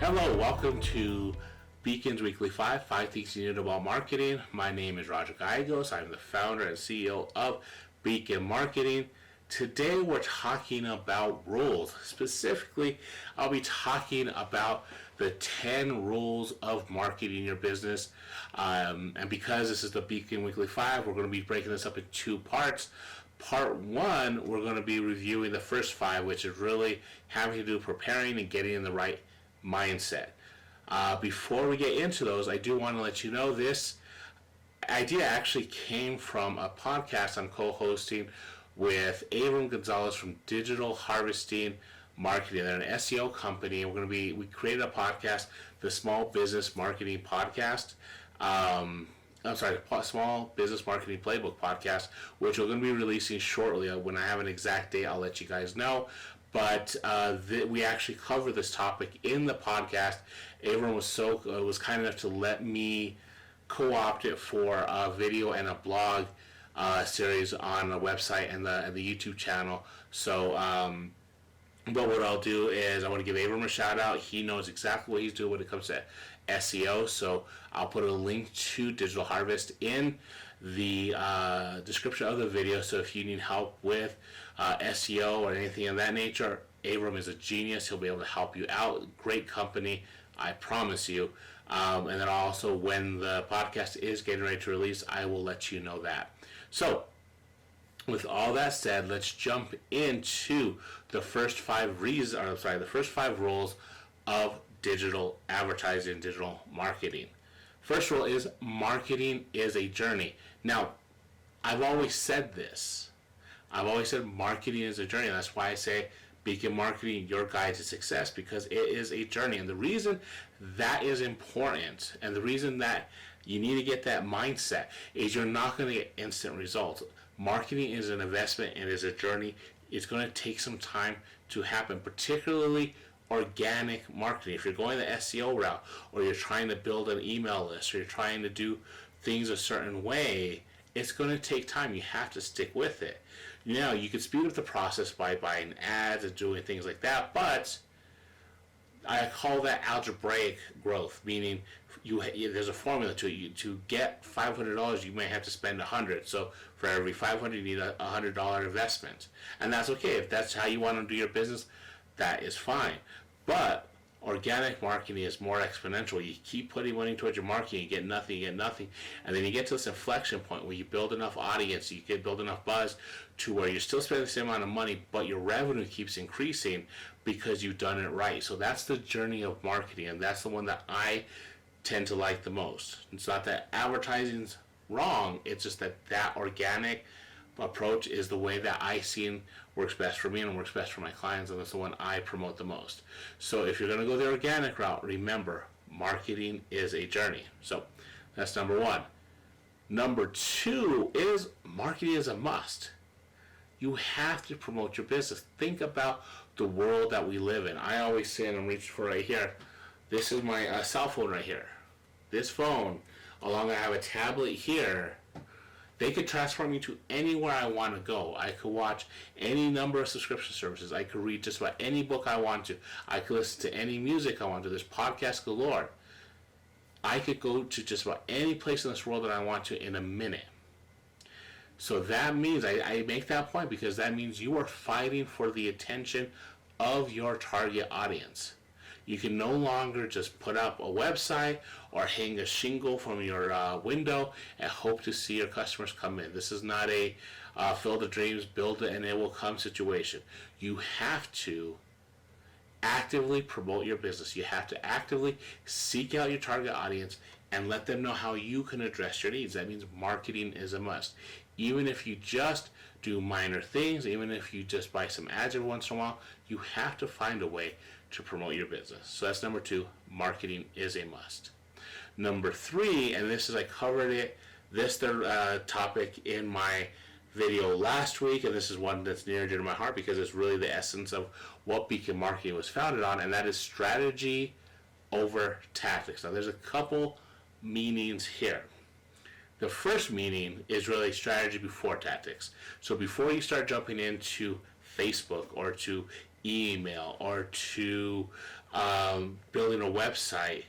Hello, welcome to Beacon's Weekly 5 Things You Need About Marketing. My name is Roger Gallegos. I'm the founder and CEO of Beacon Marketing. Today we're talking about rules. Specifically, I'll be talking about the 10 rules of marketing your business. And because this is the Beacon Weekly 5, we're going to be breaking this up in two parts. Part 1, we're going to be reviewing the first 5, which is really having to do preparing and getting in the right mindset. Before we get into those, I do want to let you know this idea actually came from a podcast I'm co-hosting with Abram Gonzalez from Digital Harvesting Marketing. They're an SEO company. We created a podcast, the Small Business Marketing Podcast. Small Business Marketing Playbook Podcast, which we're going to be releasing shortly. When I have an exact date, I'll let you guys know. But we actually cover this topic in the podcast. Abram was kind enough to let me co-opt it for a video and a blog series on the website and the YouTube channel. So, but what I'll do is I want to give Abram a shout out. He knows exactly what he's doing when it comes to SEO. So I'll put a link to Digital Harvest in the description of the video. So if you need help with SEO or anything of that nature, Abram is a genius. He'll be able to help you out. Great company, I promise you. And then also when the podcast is getting ready to release, I will let you know that. So with all that said, let's jump into the first 5 rules of digital advertising, digital marketing. First rule is marketing is a journey. Now, I've always said this. I've always said marketing is a journey. And that's why I say Beacon Marketing, your guide to success, because it is a journey. And the reason that is important and the reason that you need to get that mindset is you're not going to get instant results. Marketing is an investment and is a journey. It's going to take some time to happen, particularly organic marketing. If you're going the SEO route, or you're trying to build an email list, or you're trying to do things a certain way, it's going to take time. You have to stick with it. Now, you can speed up the process by buying ads and doing things like that, but I call that algebraic growth, meaning there's a formula to it. To get $500, you may have to spend $100. So for every $500, you need a $100 investment, and that's okay. If that's how you want to do your business, that is fine. But organic marketing is more exponential. You keep putting money towards your marketing, you get nothing, and then you get to this inflection point where you build enough audience, you can build enough buzz to where you're still spending the same amount of money, but your revenue keeps increasing because you've done it right. So that's the journey of marketing, and that's the one that I tend to like the most. It's not that advertising's wrong, it's just that organic approach is the way that I seen works best for me and works best for my clients, and that's the one I promote the most. So if you're going to go the organic route, remember, marketing is a journey. So that's number 1. Number 2 is marketing is a must. You have to promote your business. Think about the world that we live in. I always say, and I'm reaching for right here, this is my cell phone right here. This phone, along I have a tablet here. They could transfer me to anywhere I want to go. I could watch any number of subscription services. I could read just about any book I want to. I could listen to any music I want to. There's podcasts galore. I could go to just about any place in this world that I want to in a minute. So that means, I make that point because that means you are fighting for the attention of your target audience. You can no longer just put up a website or hang a shingle from your window and hope to see your customers come in. This is not a fill the dreams, build it, and it will come situation. You have to actively promote your business. You have to actively seek out your target audience and let them know how you can address your needs. That means marketing is a must. Even if you just do minor things, even if you just buy some ads every once in a while, you have to find a way to promote your business. So that's number 2, marketing is a must. Number 3, and this is, I covered this topic in my video last week, and this is one that's near and dear to my heart because it's really the essence of what Beacon Marketing was founded on, and that is strategy over tactics. Now there's a couple meanings here. The first meaning is really strategy before tactics. So before you start jumping into Facebook or to email or to building a website,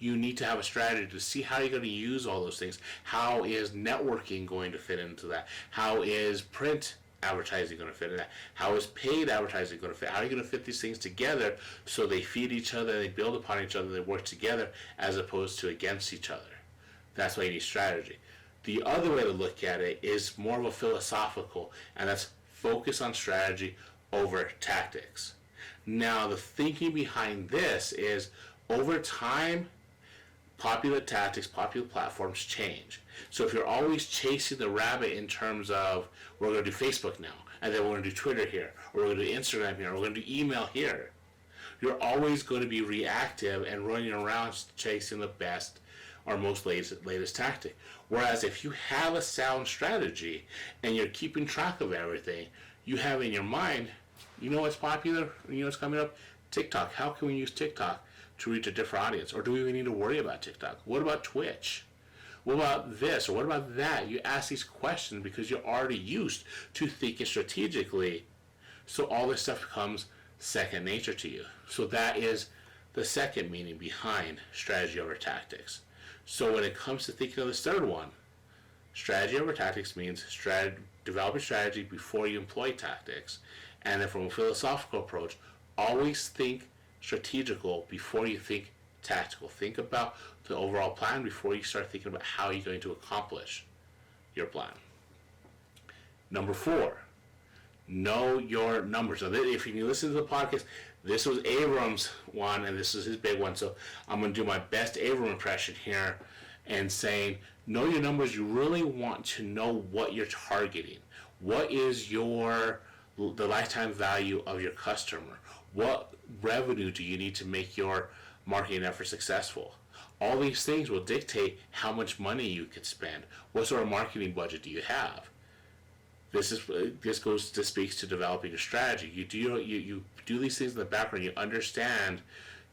you need to have a strategy to see how you're going to use all those things. How is networking going to fit into that? How is print advertising going to fit in that? How is paid advertising going to fit? How are you going to fit these things together so they feed each other, they build upon each other, they work together as opposed to against each other? That's why you need strategy. The other way to look at it is more of a philosophical, and that's focus on strategy over tactics. Now, the thinking behind this is over time, popular tactics, popular platforms change. So if you're always chasing the rabbit in terms of, we're going to do Facebook now, and then we're going to do Twitter here, or we're going to do Instagram here, or we're going to do email here, you're always going to be reactive and running around chasing the best or most latest tactic. Whereas if you have a sound strategy and you're keeping track of everything, you have in your mind, you know what's popular, you know what's coming up? TikTok. How can we use TikTok to reach a different audience? Or do we even need to worry about TikTok? What about Twitch? What about this? Or what about that? You ask these questions because you're already used to thinking strategically. So all this stuff becomes second nature to you. So that is the second meaning behind strategy over tactics. So when it comes to thinking of this third one, strategy over tactics means developing strategy before you employ tactics. And then from a philosophical approach, always think strategical before you think tactical. Think about the overall plan before you start thinking about how you're going to accomplish your plan. Number 4, know your numbers. Now, if you listen to the podcast, this was Abram's one, and this is his big one. So I'm going to do my best Abram impression here and saying, know your numbers. You really want to know what you're targeting. What is the lifetime value of your customer? What revenue do you need to make your marketing effort successful? All these things will dictate how much money you can spend. What sort of marketing budget do you have? This speaks to developing your strategy. You do these things in the background. You understand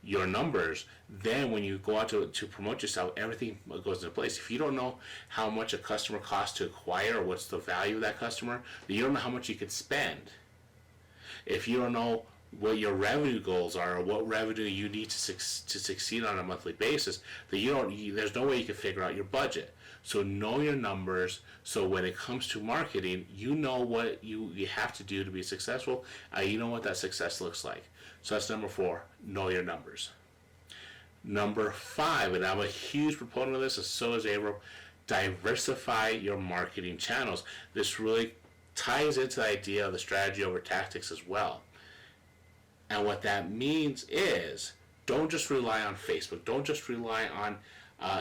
your numbers. Then when you go out to promote yourself, everything goes into place. If you don't know how much a customer costs to acquire, or what's the value of that customer, then you don't know how much you could spend. If you don't know what your revenue goals are, or what revenue you need to succeed on a monthly basis, then there's no way you can figure out your budget. So know your numbers, so when it comes to marketing, you know what you have to do to be successful, and you know what that success looks like. So that's number 4, know your numbers. Number 5, and I'm a huge proponent of this, and so is Abram, diversify your marketing channels. This really ties into the idea of the strategy over tactics as well. And what that means is, don't just rely on Facebook. Don't just rely on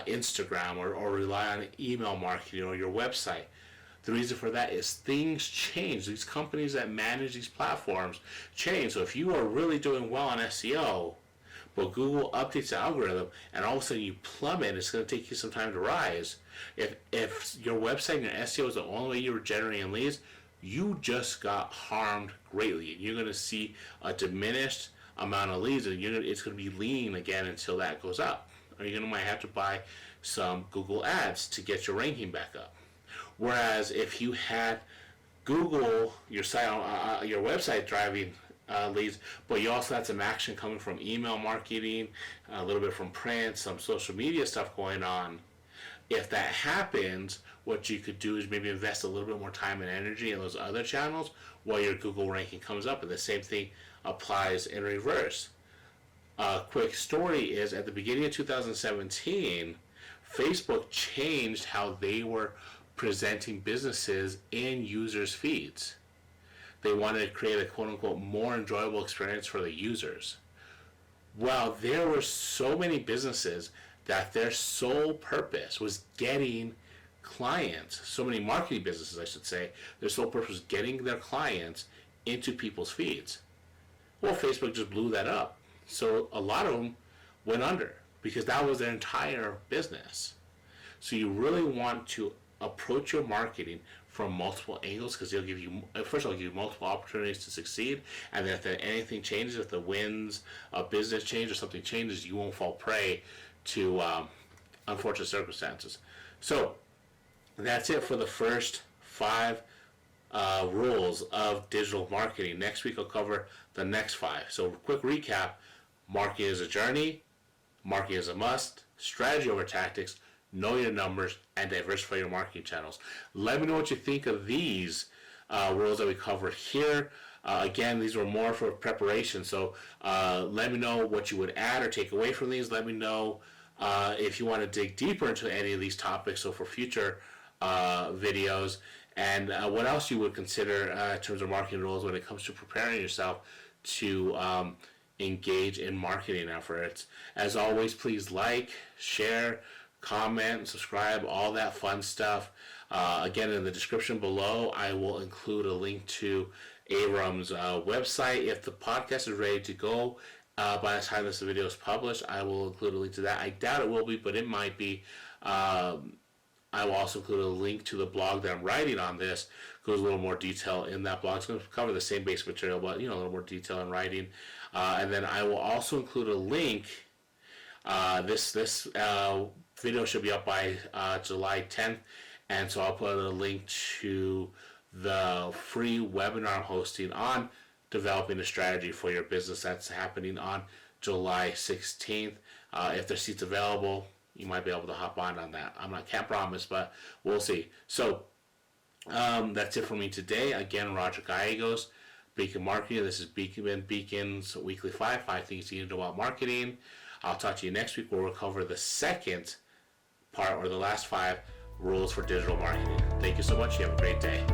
Instagram or rely on email marketing or your website. The reason for that is things change. These companies that manage these platforms change. So if you are really doing well on SEO, but Google updates the algorithm and all of a sudden you plummet, it's going to take you some time to rise. If your website and your SEO is the only way you were generating leads, you just got harmed greatly. You're going to see a diminished amount of leads, and it's going to be lean again until that goes up. Or you might have to buy some Google ads to get your ranking back up. Whereas if you had Google, your site, your website driving leads, but you also had some action coming from email marketing, a little bit from print, some social media stuff going on. If that happens, what you could do is maybe invest a little bit more time and energy in those other channels while your Google ranking comes up, and the same thing applies in reverse. A quick story is, at the beginning of 2017, Facebook changed how they were presenting businesses in users' feeds. They wanted to create a quote-unquote more enjoyable experience for the users. Well, there were so many businesses that their sole purpose was getting clients, so many marketing businesses I should say, their sole purpose was getting their clients into people's feeds. Well, Facebook just blew that up. So a lot of them went under because that was their entire business. So you really want to approach your marketing from multiple angles, because they'll give you, first of all, give you multiple opportunities to succeed, and then if anything changes, if the winds of business change or something changes, you won't fall prey to unfortunate circumstances. So that's it for the first 5 rules of digital marketing. Next week I'll cover the next 5. So quick recap: Marketing is a journey, marketing is a must, strategy over tactics, know your numbers, and diversify your marketing channels. Let me know what you think of these rules that we covered here. Again, these were more for preparation, so let me know what you would add or take away from these. Let me know if you want to dig deeper into any of these topics, so for future videos, and what else you would consider in terms of marketing rules when it comes to preparing yourself to engage in marketing efforts. As always, please like, share, comment, subscribe, all that fun stuff. Again, in the description below, I will include a link to Abram's website. If the podcast is ready to go by the time this video is published, I will include a link to that. I doubt it will be, but it might be. I will also include a link to the blog that I'm writing on this. Goes a little more detail in that blog. It's going to cover the same basic material, but a little more detail in writing. And then I will also include a link. This video should be up by July 10th, and so I'll put a link to the free webinar I'm hosting on developing a strategy for your business. That's happening on July 16th. If there's seats available, you might be able to hop on that. Can't promise, but we'll see. So that's it for me today. Again, Roger Gallegos, Beacon Marketing. This is Beacon's Weekly 5 things you need to know about marketing. I'll talk to you next week where we'll cover the second part, or the last 5 rules for digital marketing. Thank you so much. You have a great day.